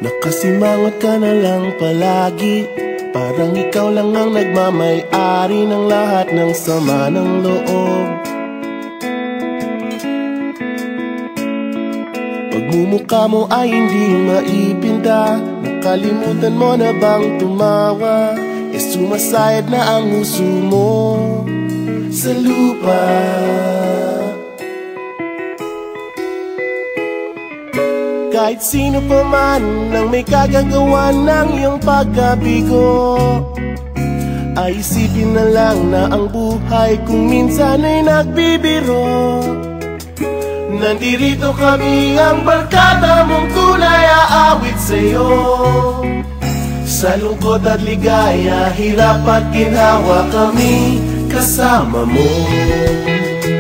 Nakasimangot ka na lang palagi, parang ikaw lang ang nagmamay-ari ng lahat ng sama ng loob. Pagmumukha mo ay hindi maipinta, nakalimutan mo na bang tumawa? Sumasayad na ang huso mo sa lupa. Kahit sino pa man ang may kagagawa ng iyong pagkabigo, ay isipin na lang na ang buhay kung minsan ay nagbibiro. Nandirito kami, ang barkada mong tunay aawit sa'yo. Sa lungkot at ligaya, hirap at ginhawa, kami kasama mo.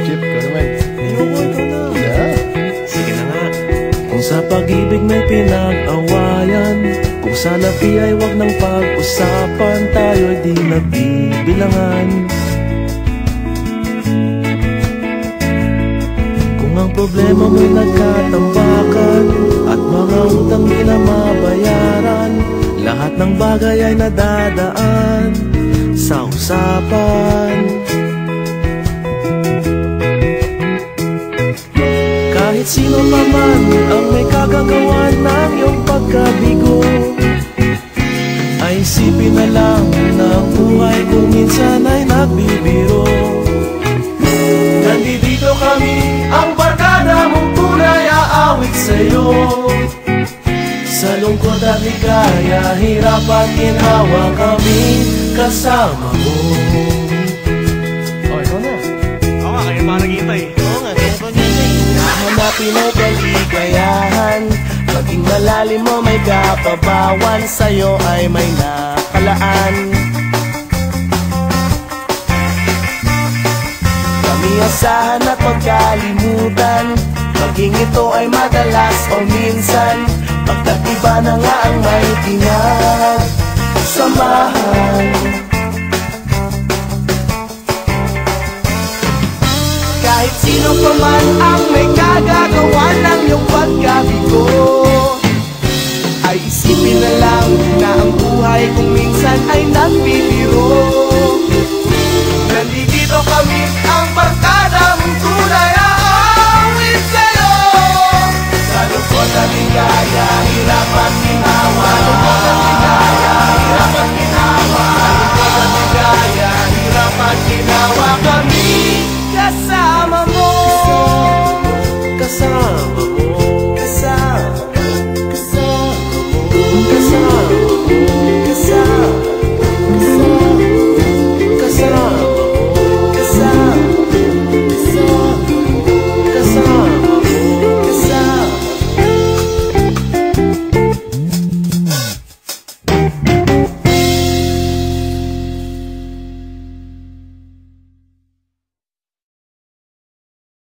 Chip, ka naman. Ikaw na. Sige na nga. Kung sa pag-ibig may pinag-awayan, kung sa labi ay wag nang pag-usapan, tayo'y di nagbibilangan. Kung ang problema mo'y nagkatambakan at mga utang di na mabayaran, lahat ng bagay ay nadadaan sa usapan. Kahit sino pa man ang may kagagawa ng iyong pagkabigo, ay isipin na lang na ang buhay kung minsan ay nagbibiro. Nandito kami, ang barkada mong tunay aawit sa'yo. Sa lungkot at ligaya, hirap at ginhawa, kami kasama mo. Oh, ikaw na. Oo nga, kaya pa naghihintay. Oo nga, kaya pa ganyan. Hanapin ay kaligayahan, maging malalim mo may kapabawan, sa'yo ay may nakalaan. Kami asahan at pagkalimutan, maging ito ay madalas o minsan, pagkat iba na nga ang may pinagsamahan. Kahit sino pa man ang may kagagawa ng iyong pagkabigo, ay isipin na lang na ang buhay kung minsan ay nagbibiro. Nandito kami, ang